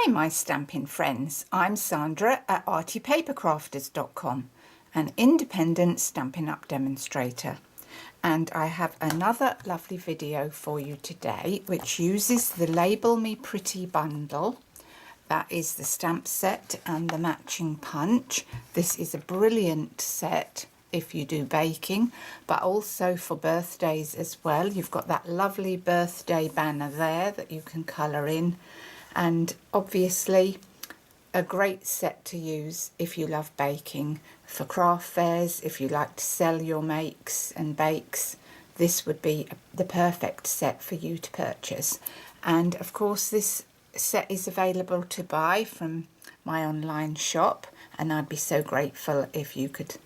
Hi my Stampin' friends, I'm Sandra at artypapercrafters.com, an independent Stampin' Up demonstrator, and I have another lovely video for you today which uses the Label Me Pretty bundle. That is the stamp set and the matching punch. This is a brilliant set if you do baking, but also for birthdays as well. You've got that lovely birthday banner there that you can colour in, and obviously a great set to use if you love baking, for craft fairs, if you like to sell your makes and bakes. This would be the perfect set for you to purchase. And of course this set is available to buy from my online shop, and I'd be so grateful if you could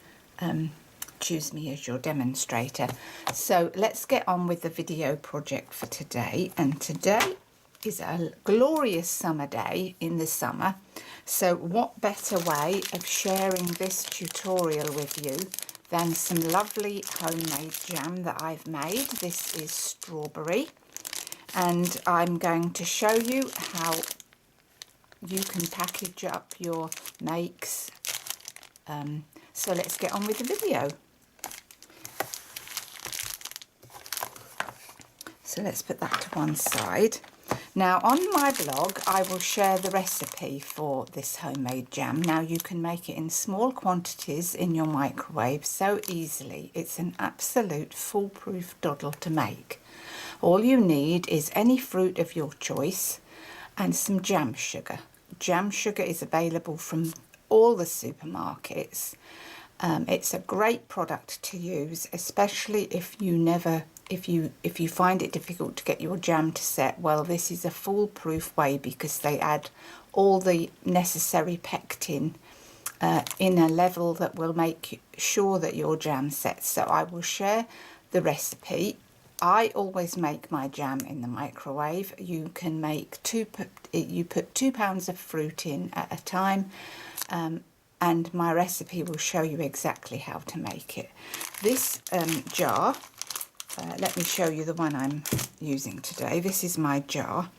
choose me as your demonstrator. So let's get on with the video project for today. And today is a glorious summer day in the summer, so what better way of sharing this tutorial with you than some lovely homemade jam that I've made. This is strawberry, and I'm going to show you how you can package up your makes. So let's get on with the video. So let's put that to one side. Now on my blog I will share the recipe for this homemade jam. Now you can make it in small quantities in your microwave so easily. It's an absolute foolproof doddle to make. All you need is any fruit of your choice and some jam sugar. Jam sugar is available from all the supermarkets. It's a great product to use, especially if you find it difficult to get your jam to set. Well, this is a foolproof way because they add all the necessary pectin in a level that will make sure that your jam sets. So I will share the recipe. I always make my jam in the microwave. You can make you put 2 pounds of fruit in at a time, and my recipe will show you exactly how to make it. This jar, let me show you the one I'm using today. This is my jar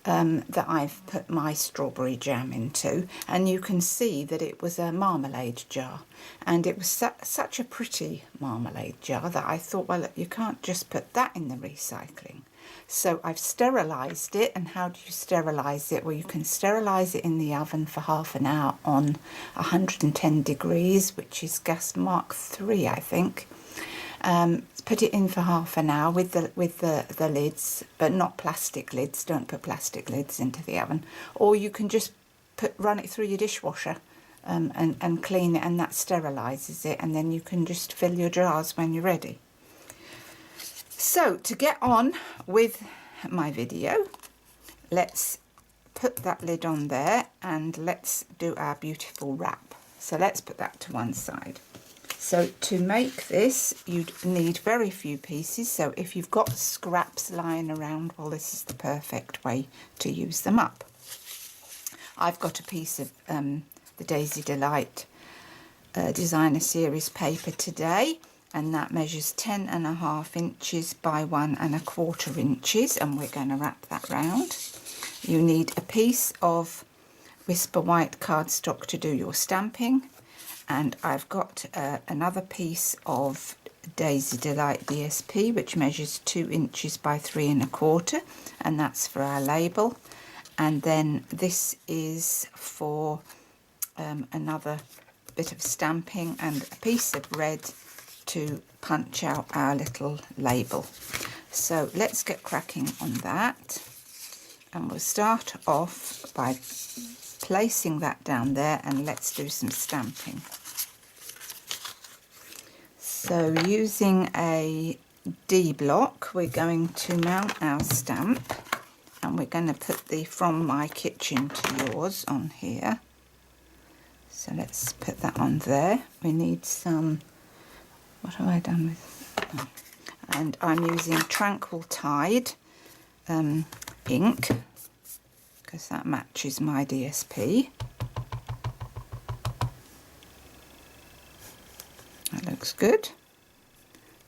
that I've put my strawberry jam into, and you can see that it was a marmalade jar, and it was such a pretty marmalade jar that I thought, well, you can't just put that in the recycling. So I've sterilised it. And how do you sterilise it? Well, you can sterilise it in the oven for half an hour on 110 degrees, which is gas mark 3, I think. Put it in for half an hour with the lids, but not plastic lids. Don't put plastic lids into the oven. Or you can just run it through your dishwasher and clean it, and that sterilises it, and then you can just fill your jars when you're ready. So to get on with my video, let's put that lid on there and let's do our beautiful wrap. So let's put that to one side. So to make this, you'd need very few pieces. So if you've got scraps lying around, well, this is the perfect way to use them up. I've got a piece of the Daisy Delight Designer Series paper today, and that measures 10.5 inches by 1.25 inches, and we're going to wrap that round. You need a piece of Whisper White cardstock to do your stamping. And I've got another piece of Daisy Delight DSP, which measures 2 inches by 3.25, and that's for our label. And then this is for another bit of stamping and a piece of red to punch out our little label. So let's get cracking on that, and we'll start off by placing that down there, and let's do some stamping. So using a D block, we're going to mount our stamp, and we're going to put the From My Kitchen to Yours on here. So let's put that on there. We need some, what have I done with? Oh. And I'm using Tranquil Tide ink, because that matches my DSP. That looks good.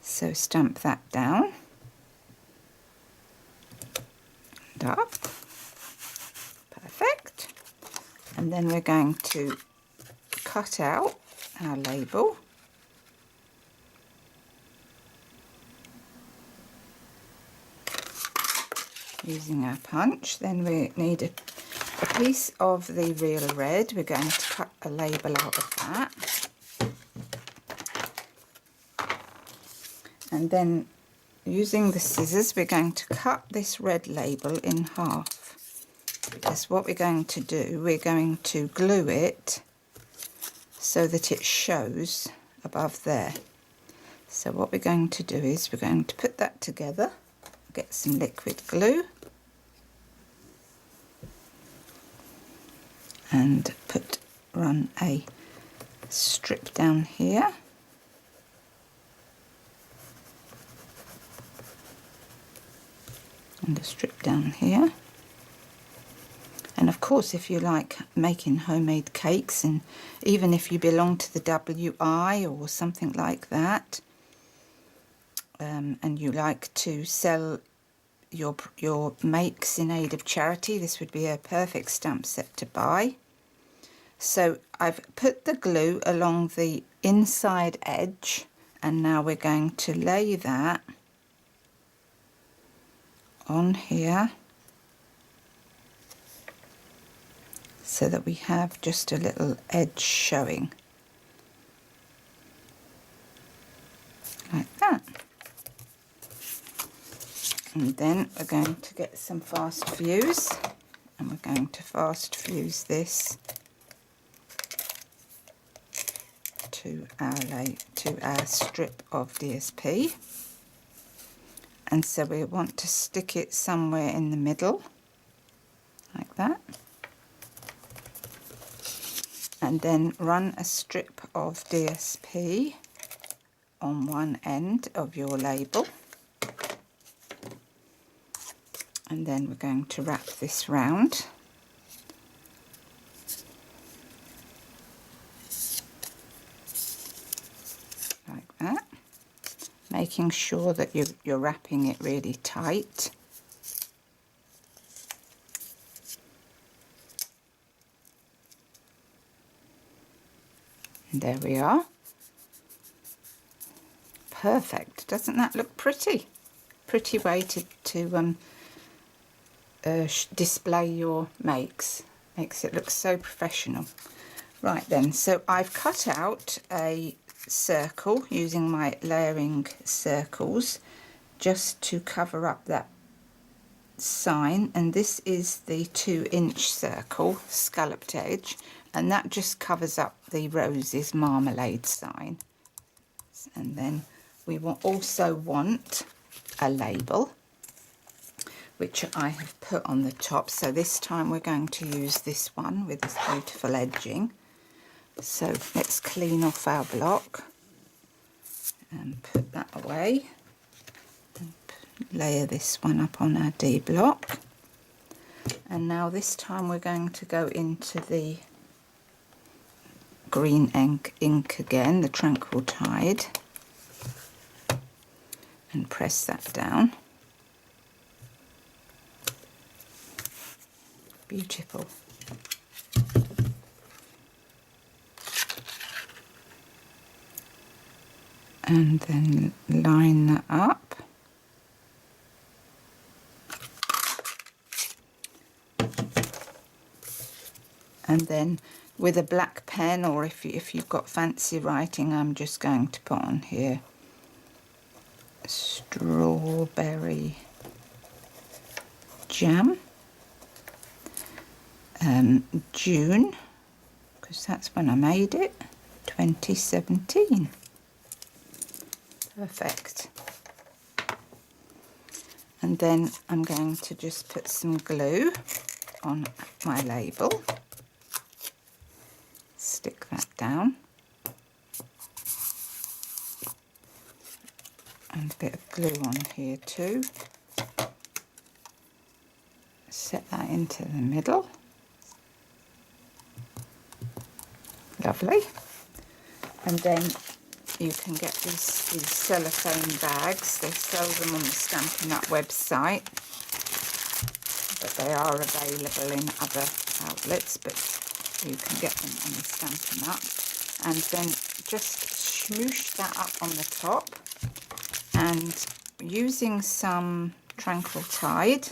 So stamp that down and up. Perfect. And then we're going to cut out our label. Using our punch. Then we need a piece of the real red. We're going to cut a label out of that. And then using the scissors, we're going to cut this red label in half. Because what we're going to do, we're going to glue it so that it shows above there. So what we're going to do is we're going to put that together, get some liquid glue, and run a strip down here. And a strip down here. And of course, if you like making homemade cakes, and even if you belong to the WI or something like that, and you like to sell your makes in aid of charity, this would be a perfect stamp set to buy. So I've put the glue along the inside edge, and now we're going to lay that on here so that we have just a little edge showing like that. And then we're going to get some fast fuse, and we're going to fast fuse this to our strip of DSP. And so we want to stick it somewhere in the middle, like that. And then run a strip of DSP on one end of your label. And then we're going to wrap this round. Like that. Making sure that you're wrapping it really tight. And there we are. Perfect. Doesn't that look pretty? Pretty way to display your makes. Makes it look so professional. Right then, so I've cut out a circle using my layering circles just to cover up that sign, and this is the 2-inch circle scalloped edge, and that just covers up the roses marmalade sign. And then we will also want a label, which I have put on the top. So this time we're going to use this one with this beautiful edging. So let's clean off our block and put that away. And layer this one up on our D block. And now this time we're going to go into the green ink again, the Tranquil Tide, and press that down. Beautiful. And then line that up. And then with a black pen, or if you've got fancy writing, I'm just going to put on here strawberry jam, June, because that's when I made it, 2017. Perfect. And then I'm going to just put some glue on my label. Stick that down. And a bit of glue on here too. Set that into the middle. Lovely. And then you can get these cellophane bags. They sell them on the Stampin' Up website, but they are available in other outlets. But You can get them on the Stampin' Up. And then just smoosh that up on the top, and using some Tranquil Tide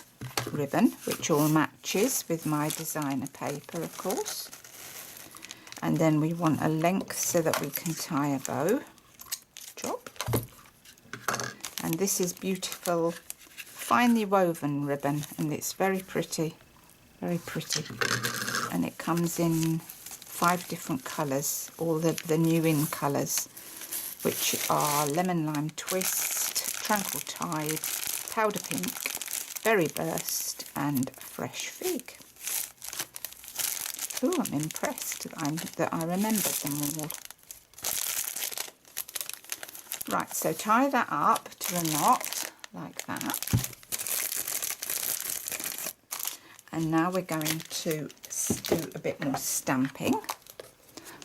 ribbon, which all matches with my designer paper, of course. And then we want a length so that we can tie a bow. Chop. And this is beautiful, finely woven ribbon, and it's very pretty, very pretty. And it comes in 5 different colours, all the new in colours, which are Lemon Lime Twist, Tranquil Tide, Powder Pink, Berry Burst and Fresh Fig. Oh, I'm impressed that I remembered them all. Right, so tie that up to a knot like that. And now we're going to do a bit more stamping.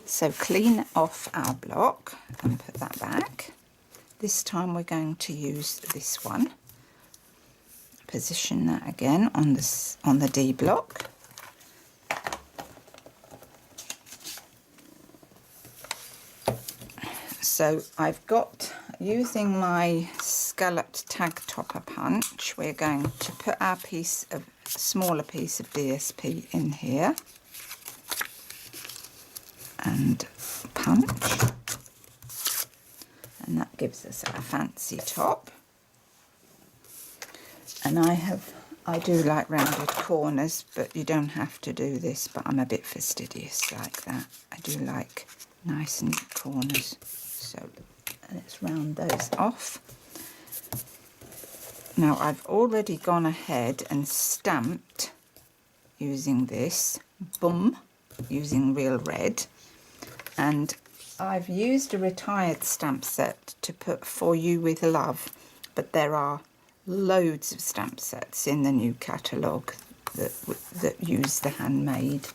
So clean off our block and put that back. This time we're going to use this one. Position that again on the D block. So I've got, using my scalloped tag topper punch, we're going to put our smaller piece of DSP in here and punch, and that gives us our fancy top. And I do like rounded corners, but you don't have to do this, but I'm a bit fastidious like that. I do like nice neat corners. So let's round those off. Now I've already gone ahead and stamped using this, boom, using real red. And I've used a retired stamp set to put For You With Love, but there are loads of stamp sets in the new catalogue that use the handmade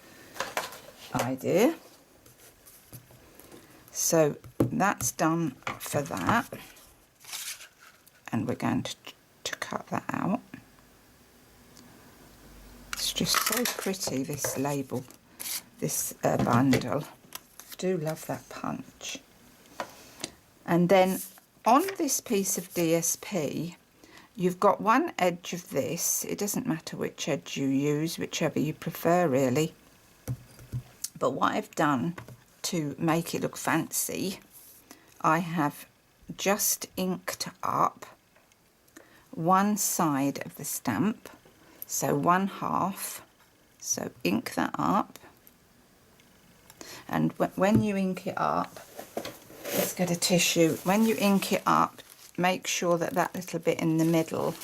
idea. So that's done for that, and we're going to cut that out. It's just so pretty, this label, this bundle. I do love that punch. And then on this piece of DSP, you've got one edge of this. It doesn't matter which edge you use, whichever you prefer really. But what I've done to make it look fancy, I have just inked up one side of the stamp, so 1/2. So ink that up, and when you ink it up, let's get a tissue. When you ink it up, make sure that that little bit in the middle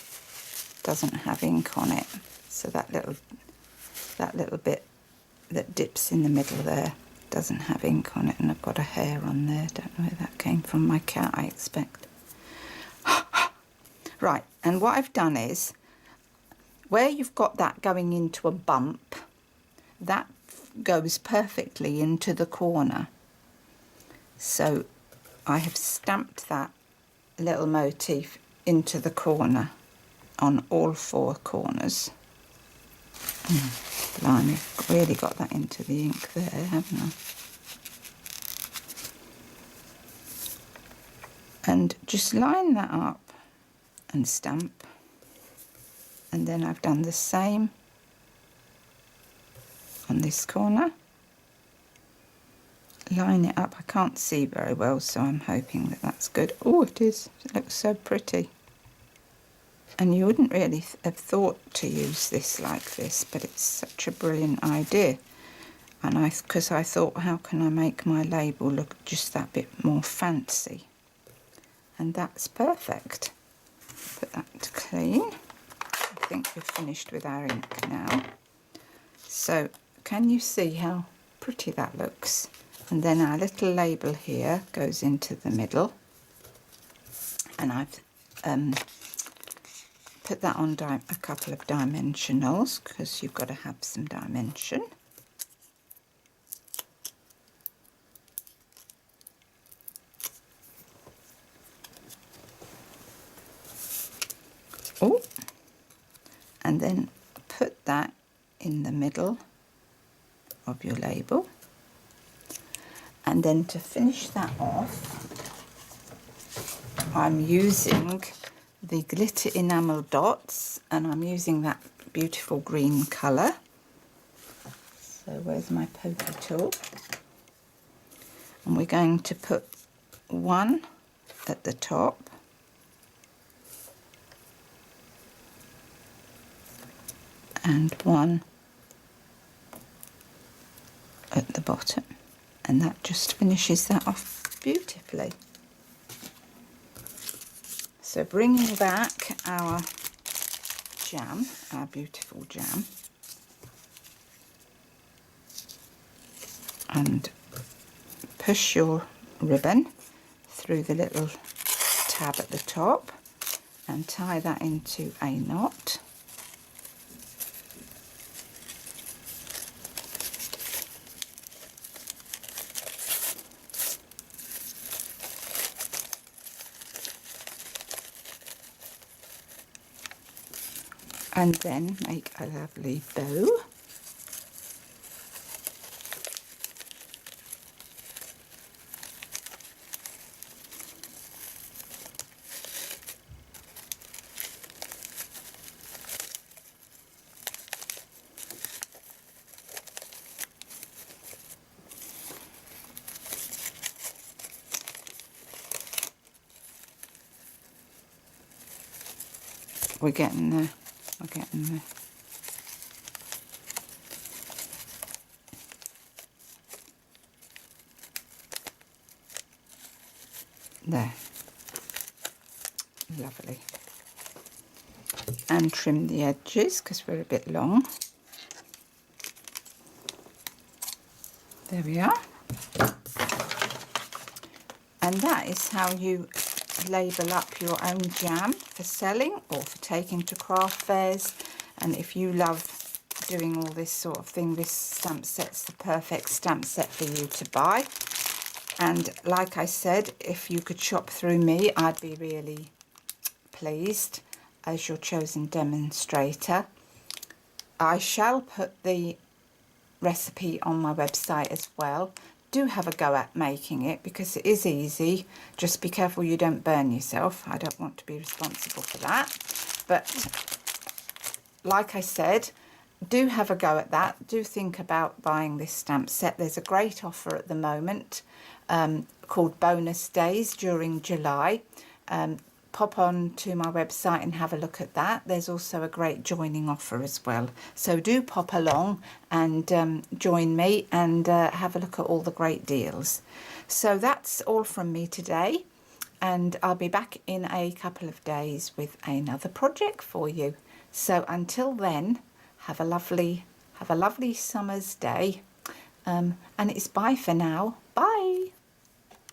doesn't have ink on it. So that little bit that dips in the middle there doesn't have ink on it, and I've got a hair on there. Don't know where that came from. My cat, I expect. Right, and what I've done is, where you've got that going into a bump, that goes perfectly into the corner. So I have stamped that little motif into the corner on all 4 corners. Blimey, really got that into the ink there, haven't I? And just line that up and stamp. And then I've done the same on this corner. Line it up. I can't see very well, so I'm hoping that that's good. Oh, it is. It looks so pretty. And you wouldn't really have thought to use this like this, but it's such a brilliant idea. And because I thought, how can I make my label look just that bit more fancy? And that's perfect. Put that to clean. I think we've finished with our ink now. So can you see how pretty that looks? And then our little label here goes into the middle. And I've put that on a couple of dimensionals, because you've got to have some dimension. Oh, and then put that in the middle of your label. And then to finish that off, I'm using the glitter enamel dots, and I'm using that beautiful green colour. So where's my poker tool? And we're going to put one at the top, and one at the bottom, and that just finishes that off beautifully. So bringing back our jam, our beautiful jam, and push your ribbon through the little tab at the top and tie that into a knot. And then make a lovely bow. We're getting there. We're getting there. There. Lovely. And trim the edges because we're a bit long. There we are. And that is how you label up your own jam for selling or for taking to craft fairs. And if you love doing all this sort of thing, this stamp set's the perfect stamp set for you to buy. And like I said, if you could shop through me, I'd be really pleased as your chosen demonstrator. I shall put the recipe on my website as well. Do have a go at making it because it is easy. Just be careful you don't burn yourself. I don't want to be responsible for that. But like I said, do have a go at that. Do think about buying this stamp set. There's a great offer at the moment called Bonus Days during July. Pop on to my website and have a look at that. There's also a great joining offer as well. So do pop along and join me and have a look at all the great deals. So that's all from me today, and I'll be back in a couple of days with another project for you. So until then, have a lovely summer's day, and it's bye for now.